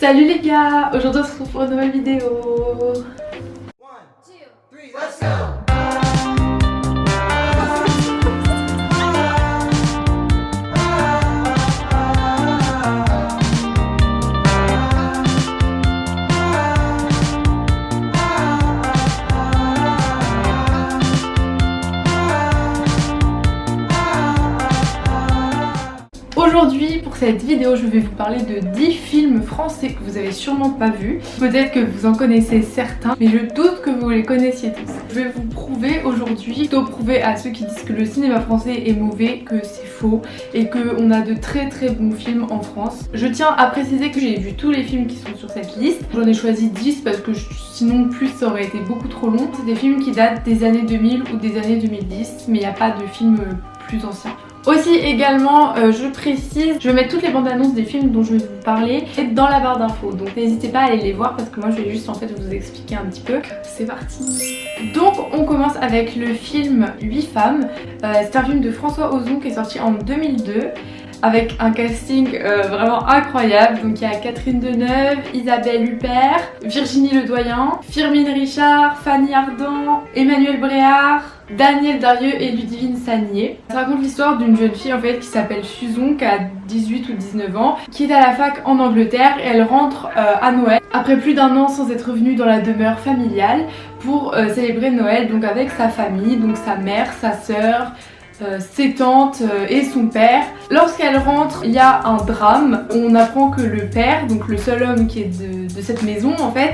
Salut les gars, aujourd'hui on se retrouve pour une nouvelle vidéo. 1, 2, 3, let's go! Aujourd'hui pour cette vidéo je vais vous parler de 10 films français que vous avez sûrement pas vus. Peut-être que vous en connaissez certains mais je doute que vous les connaissiez tous. Je vais vous prouver aujourd'hui, plutôt prouver à ceux qui disent que le cinéma français est mauvais, que c'est faux et qu'on a de très bons films en France. Je tiens à préciser que j'ai vu tous les films qui sont sur cette liste. J'en ai choisi 10 parce que sinon plus ça aurait été beaucoup trop long. C'est des films qui datent des années 2000 ou des années 2010 mais il n'y a pas de films plus anciens. Aussi également, je précise, je vais mettre toutes les bandes annonces des films dont je vais vous parler dans la barre d'infos. Donc n'hésitez pas à aller les voir parce que moi je vais juste en fait vous expliquer un petit peu. C'est parti. Donc on commence avec le film 8 femmes. C'est un film de François Ozon qui est sorti en 2002. Avec un casting vraiment incroyable. Donc il y a Catherine Deneuve, Isabelle Huppert, Virginie Ledoyen, Firmin Richard, Fanny Ardant, Emmanuel Bréard, Daniel Darieux et Ludivine Sagnier. Ça raconte l'histoire d'une jeune fille en fait qui s'appelle Suzon, qui a 18 ou 19 ans, qui est à la fac en Angleterre et elle rentre à Noël après plus d'un an sans être revenue dans la demeure familiale pour célébrer Noël donc avec sa famille, donc sa mère, sa sœur, ses tantes et son père. Lorsqu'elle rentre, il y a un drame. On apprend que le père, donc le seul homme qui est de cette maison en fait,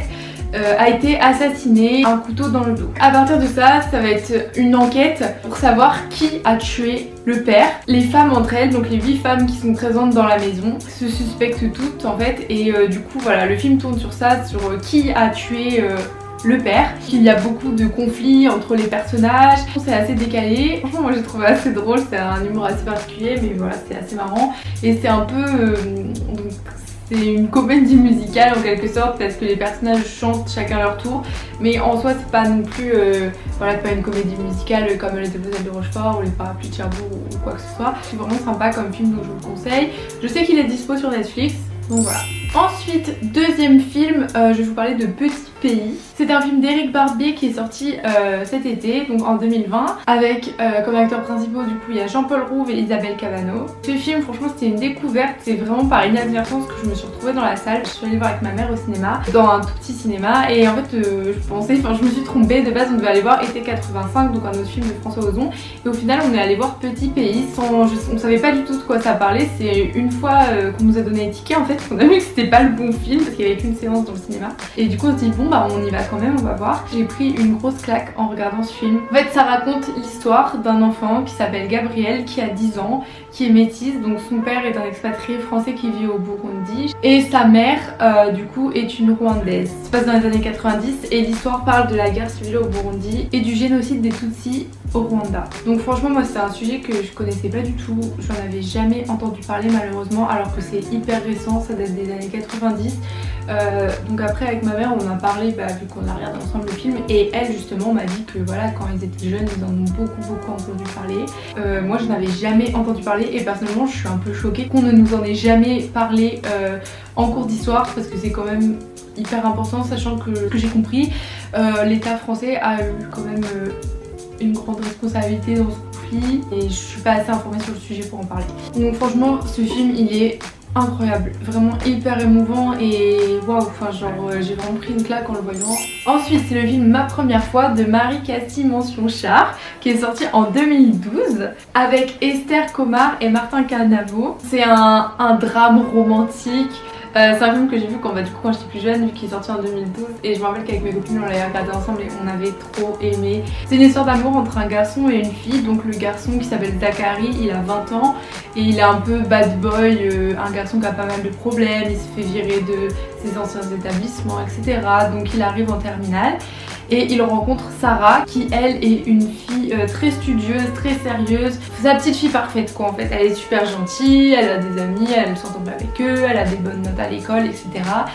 a été assassiné, un couteau dans le dos. À partir de ça, ça va être une enquête pour savoir qui a tué le père. Les femmes entre elles, donc les 8 femmes qui sont présentes dans la maison, se suspectent toutes en fait et du coup voilà, le film tourne sur ça, sur qui a tué le père. Il y a beaucoup de conflits entre les personnages, c'est assez décalé. Franchement moi j'ai trouvé assez drôle, c'est un humour assez particulier mais voilà c'est assez marrant et c'est un peu donc c'est une comédie musicale en quelque sorte parce que les personnages chantent chacun leur tour mais en soi c'est pas non plus voilà, pas une comédie musicale comme Les Demoiselles de Rochefort ou Les Parapluies de Cherbourg ou quoi que ce soit. C'est vraiment sympa comme film donc je vous le conseille. Je sais qu'il est dispo sur Netflix donc voilà. Ensuite, deuxième film, je vais vous parler de Petit Pays. C'est un film d'Éric Barbier qui est sorti cet été, donc en 2020, avec comme acteurs principaux du coup il y a Jean-Paul Rouve et Isabelle Cavano. Ce film franchement c'était une découverte, c'est vraiment par inadvertance que je me suis retrouvée dans la salle. Je suis allée voir avec ma mère au cinéma, dans un tout petit cinéma et en fait je me suis trompée, de base on devait aller voir Été 85, donc un autre film de François Ozon et au final on est allé voir Petit Pays on savait pas du tout de quoi ça parlait. C'est une fois qu'on nous a donné les tickets en fait qu'on a vu que c'était pas le bon film parce qu'il y avait qu'une séance dans le cinéma et du coup on s'est dit bon bah on y va quand même, on va voir. J'ai pris une grosse claque en regardant ce film. En fait ça raconte l'histoire d'un enfant qui s'appelle Gabriel qui a 10 ans, qui est métisse, donc son père est un expatrié français qui vit au Burundi et sa mère du coup est une Rwandaise. Ça se passe dans les années 90 et l'histoire parle de la guerre civile au Burundi et du génocide des Tutsis au Rwanda. Donc franchement moi c'est un sujet que je connaissais pas du tout, j'en avais jamais entendu parler malheureusement alors que c'est hyper récent, ça date des années 90. Donc après avec ma mère on a parlé vu qu'on a regardé ensemble le film et elle justement m'a dit que voilà quand ils étaient jeunes ils en ont beaucoup entendu parler. Moi je n'avais jamais entendu parler et personnellement je suis un peu choquée qu'on ne nous en ait jamais parlé en cours d'histoire parce que c'est quand même hyper important sachant que j'ai compris l'État français a eu quand même une grande responsabilité dans ce conflit et je suis pas assez informée sur le sujet pour en parler. Donc franchement ce film il est incroyable, vraiment hyper émouvant et waouh, enfin genre j'ai vraiment pris une claque en le voyant. Ensuite c'est le film Ma Première Fois de Marie Castille Mention Char qui est sorti en 2012 avec Esther Comard et Martin Cahnavo. C'est un drame romantique. C'est un film que j'ai vu quand j'étais plus jeune, vu qu'il est sorti en 2012 et je me rappelle qu'avec mes copines on l'avait regardé ensemble et on avait trop aimé. C'est une histoire d'amour entre un garçon et une fille, donc le garçon qui s'appelle Zachary, il a 20 ans et il est un peu bad boy, un garçon qui a pas mal de problèmes, il se fait virer de ses anciens établissements etc. Donc il arrive en terminale et il rencontre Sarah qui elle est une fille très studieuse, très sérieuse, sa petite fille parfaite quoi en fait. Elle est super gentille, elle a des amis, elle s'entend bien avec eux, elle a des bonnes notes à l'école etc.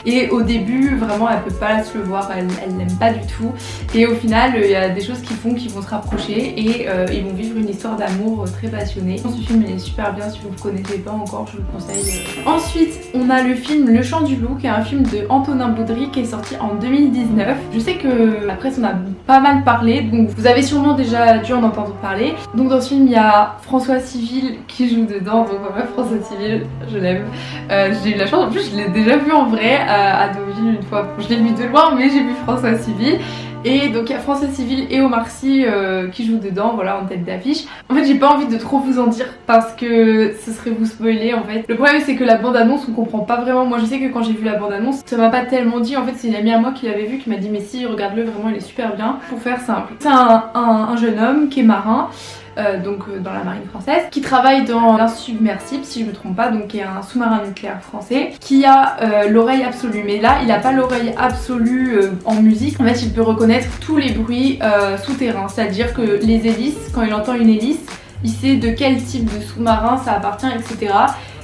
Et au début vraiment elle peut pas se le voir, elle l'aime pas du tout et au final il y a des choses qui font qu'ils vont se rapprocher et ils vont vivre une histoire d'amour très passionnée. Ce film est super bien, si vous ne connaissez pas encore je vous le conseille. Ensuite on a le film Le Chant du Loup qui est un film film de Antonin Baudry qui est sorti en 2019. Je sais que la presse en a pas mal parlé, donc vous avez sûrement déjà dû en entendre parler. Donc dans ce film il y a François Civil qui joue dedans, donc ouais, François Civil, je l'aime. J'ai eu la chance, en plus je l'ai déjà vu en vrai à Deauville une fois. Je l'ai vu de loin mais j'ai vu François Civil. Et donc il y a François Civil et Omar Sy qui jouent dedans, voilà, en tête d'affiche. En fait j'ai pas envie de trop vous en dire parce que ce serait vous spoiler en fait. Le problème c'est que la bande annonce on comprend pas vraiment. Moi je sais que quand j'ai vu la bande annonce ça m'a pas tellement dit. En fait c'est une amie à moi qui l'avait vu qui m'a dit mais si regarde-le, vraiment il est super bien. Pour faire simple, c'est un jeune homme qui est marin. Dans la marine française, qui travaille dans l'insubmersible si je me trompe pas, donc qui est un sous-marin nucléaire français, qui a l'oreille absolue. Mais là il a pas l'oreille absolue en musique, en fait il peut reconnaître tous les bruits souterrains, c'est à dire que les hélices, quand il entend une hélice, il sait de quel type de sous-marin ça appartient, etc.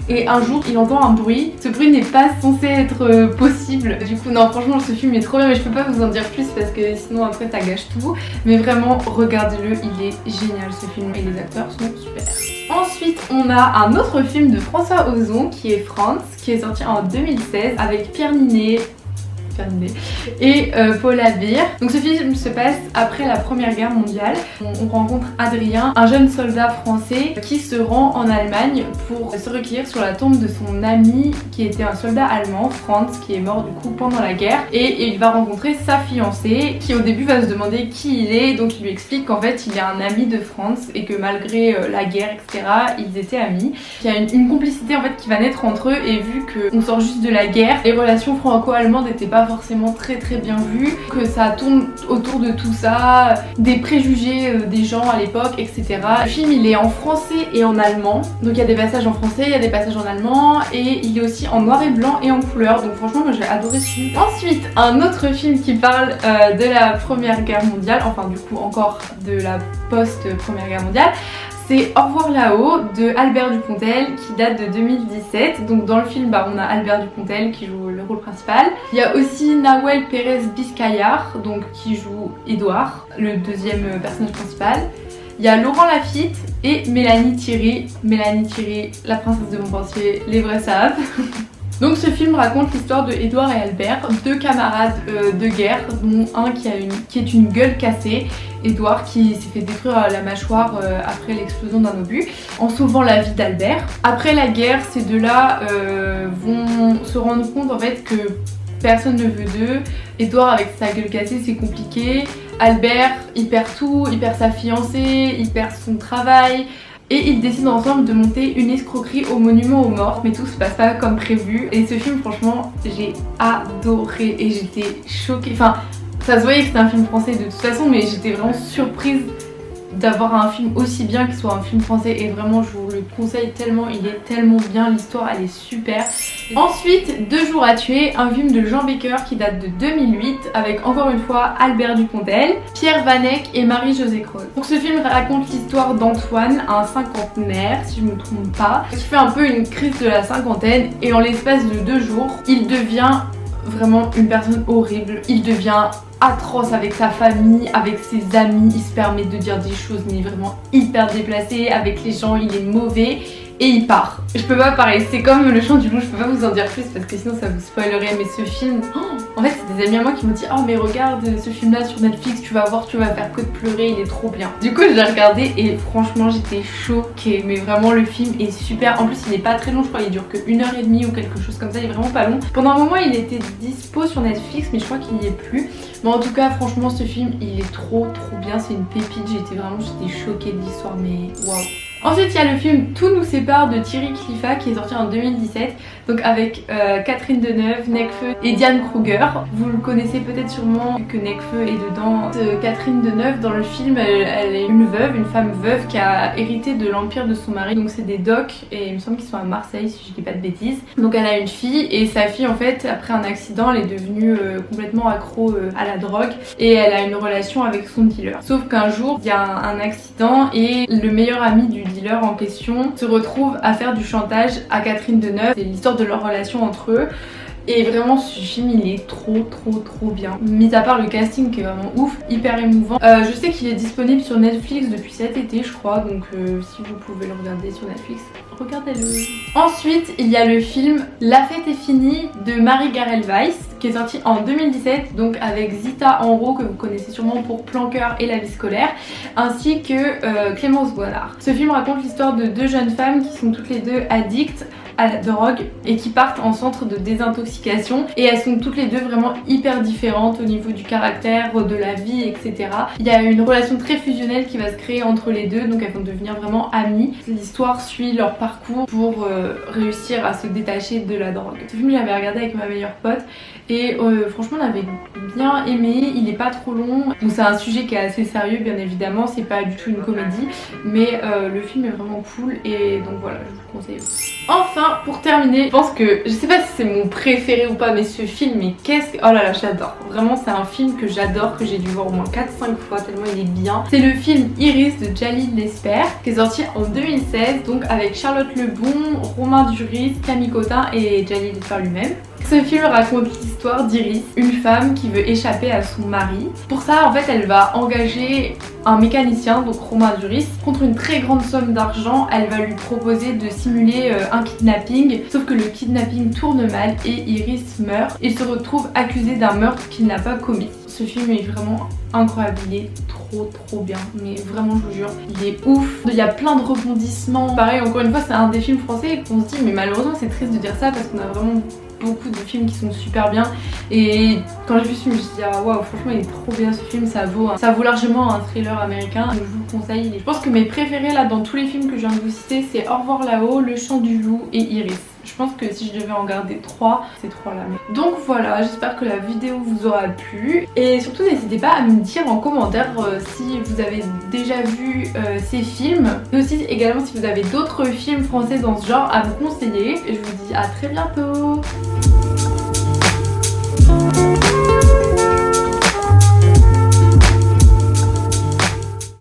Et un jour il entend un bruit, ce bruit n'est pas censé être possible. Du coup non, franchement ce film est trop bien, mais je peux pas vous en dire plus parce que sinon après ça gâche tout. Mais vraiment regardez-le, il est génial ce film et les acteurs sont super. Ensuite on a un autre film de François Ozon qui est France, qui est sorti en 2016 avec Pierre Ninet et Paula Beer. Donc ce film se passe après la Première Guerre mondiale. On rencontre Adrien, un jeune soldat français qui se rend en Allemagne pour se recueillir sur la tombe de son ami qui était un soldat allemand, Franz, qui est mort du coup pendant la guerre. Et il va rencontrer sa fiancée qui au début va se demander qui il est. Donc il lui explique qu'en fait il est un ami de Franz et que malgré la guerre etc ils étaient amis. Il y a une complicité en fait qui va naître entre eux, et vu qu'on sort juste de la guerre, les relations franco-allemandes n'étaient pas forcément très bien vues, que ça tourne autour de tout ça, des préjugés des gens à l'époque, etc. Le film il est en français et en allemand, donc il y a des passages en français, il y a des passages en allemand, et il est aussi en noir et blanc et en couleur, donc franchement moi j'ai adoré ce film. Ensuite un autre film qui parle de la Première Guerre mondiale, enfin du coup encore de la post-Première Guerre mondiale, c'est Au revoir là-haut de Albert Dupontel qui date de 2017. Donc dans le film on a Albert Dupontel qui joue le rôle principal. Il y a aussi Nahuel Pérez Biscayar donc qui joue Édouard, le deuxième personnage principal. Il y a Laurent Lafitte et Mélanie Thierry, la princesse de Montpensier, les vrais savent. Donc ce film raconte l'histoire de Édouard et Albert, deux camarades de guerre, dont un qui est une gueule cassée, Édouard qui s'est fait détruire la mâchoire après l'explosion d'un obus, en sauvant la vie d'Albert. Après la guerre, ces deux-là vont se rendre compte en fait que personne ne veut d'eux. Édouard avec sa gueule cassée c'est compliqué, Albert il perd tout, il perd sa fiancée, il perd son travail. Et ils décident ensemble de monter une escroquerie au monument aux morts, mais tout se passe pas comme prévu. Et ce film franchement j'ai adoré et j'étais choquée, enfin ça se voyait que c'était un film français de toute façon, mais j'étais vraiment surprise d'avoir un film aussi bien qu'il soit un film français, et vraiment je vous le conseille tellement, il est tellement bien, l'histoire elle est super. Ensuite 2 jours à tuer, un film de Jean Becker qui date de 2008 avec encore une fois Albert Dupontel, Pierre Vanek et Marie-Josée Croze. Donc ce film raconte l'histoire d'Antoine, un cinquantenaire si je me trompe pas, qui fait un peu une crise de la cinquantaine, et en l'espace de 2 jours il devient vraiment une personne horrible. Il devient atroce avec sa famille, avec ses amis, il se permet de dire des choses mais vraiment hyper déplacées, avec les gens il est mauvais et il part. Je peux pas parler, c'est comme Le Chant du Loup, je peux pas vous en dire plus parce que sinon ça vous spoilerait, mais ce film, en fait c'est des amis à moi qui m'ont dit oh mais regarde ce film là sur Netflix, tu vas voir, tu vas faire que de pleurer, il est trop bien. Du coup je l'ai regardé et franchement j'étais choquée, mais vraiment le film est super. En plus il est pas très long, je crois il dure que 1h30 ou quelque chose comme ça, il est vraiment pas long. Pendant un moment il était dispo sur Netflix mais je crois qu'il n'y est plus. Mais en tout cas franchement ce film il est trop bien, c'est une pépite, j'étais choquée de l'histoire, mais waouh. Ensuite il y a le film Tout nous sépare de Thierry Cliffat qui est sorti en 2017, donc avec Catherine Deneuve, Nekfeu et Diane Kruger. Vous le connaissez peut-être sûrement vu que Nekfeu est dedans. Catherine Deneuve dans le film elle est une femme veuve qui a hérité de l'empire de son mari, donc c'est des docs et il me semble qu'ils sont à Marseille si je dis pas de bêtises. Donc elle a une fille et sa fille en fait après un accident elle est devenue complètement accro à la drogue et elle a une relation avec son dealer. Sauf qu'un jour il y a un accident et le meilleur ami du dealer en question se retrouve à faire du chantage à Catherine Deneuve. C'est l'histoire de leur relation entre eux. Et vraiment ce film il est trop bien. Mis à part le casting qui est vraiment ouf, hyper émouvant. Je sais qu'il est disponible sur Netflix depuis cet été je crois, donc si vous pouvez le regarder sur Netflix, regardez-le. Ensuite il y a le film La fête est finie de Marie Garel Weiss qui est sorti en 2017, donc avec Zita Enro que vous connaissez sûrement pour Plan Cœur et La vie scolaire, ainsi que Clémence Boinard. Ce film raconte l'histoire de deux jeunes femmes qui sont toutes les deux addictes à la drogue et qui partent en centre de désintoxication, et elles sont toutes les deux vraiment hyper différentes au niveau du caractère, de la vie, etc. Il y a une relation très fusionnelle qui va se créer entre les deux, donc elles vont devenir vraiment amies. L'histoire suit leur parcours pour réussir à se détacher de la drogue. Ce film j'avais regardé avec ma meilleure pote et franchement on avait bien aimé, il est pas trop long, donc c'est un sujet qui est assez sérieux bien évidemment, c'est pas du tout une comédie, mais le film est vraiment cool et donc voilà, je vous le conseille aussi. Enfin, pour terminer, je pense que, je sais pas si c'est mon préféré ou pas, mais ce film, mais qu'est-ce que... Oh là là, j'adore. Vraiment, c'est un film que j'adore, que j'ai dû voir au moins 4-5 fois, tellement il est bien. C'est le film Iris de Djalil Lesper, qui est sorti en 2016, donc avec Charlotte Lebon, Romain Duris, Camille Cotin et Djalil Lesper lui-même. Ce film raconte l'histoire d'Iris, une femme qui veut échapper à son mari. Pour ça, en fait, elle va engager un mécanicien, donc Romain Duris. Contre une très grande somme d'argent, elle va lui proposer de simuler un kidnapping. Sauf que le kidnapping tourne mal et Iris meurt. Il se retrouve accusé d'un meurtre qu'il n'a pas commis. Ce film est vraiment incroyable, il est trop bien, mais vraiment je vous jure, il est ouf. Il y a plein de rebondissements. Pareil, encore une fois, c'est un des films français qu'on se dit, mais malheureusement c'est triste de dire ça parce qu'on a vraiment beaucoup de films qui sont super bien, et quand j'ai vu ce film je me suis dit ah waouh, franchement il est trop bien ce film, ça vaut largement un thriller américain, donc je vous le conseille. Je pense que mes préférés là dans tous les films que je viens de vous citer, c'est Au revoir là-haut, Le chant du loup et Iris. Je pense que si je devais en garder 3, c'est 3 là. Donc voilà, j'espère que la vidéo vous aura plu. Et surtout n'hésitez pas à me dire en commentaire si vous avez déjà vu ces films. Et aussi également si vous avez d'autres films français dans ce genre à me conseiller. Et je vous dis à très bientôt.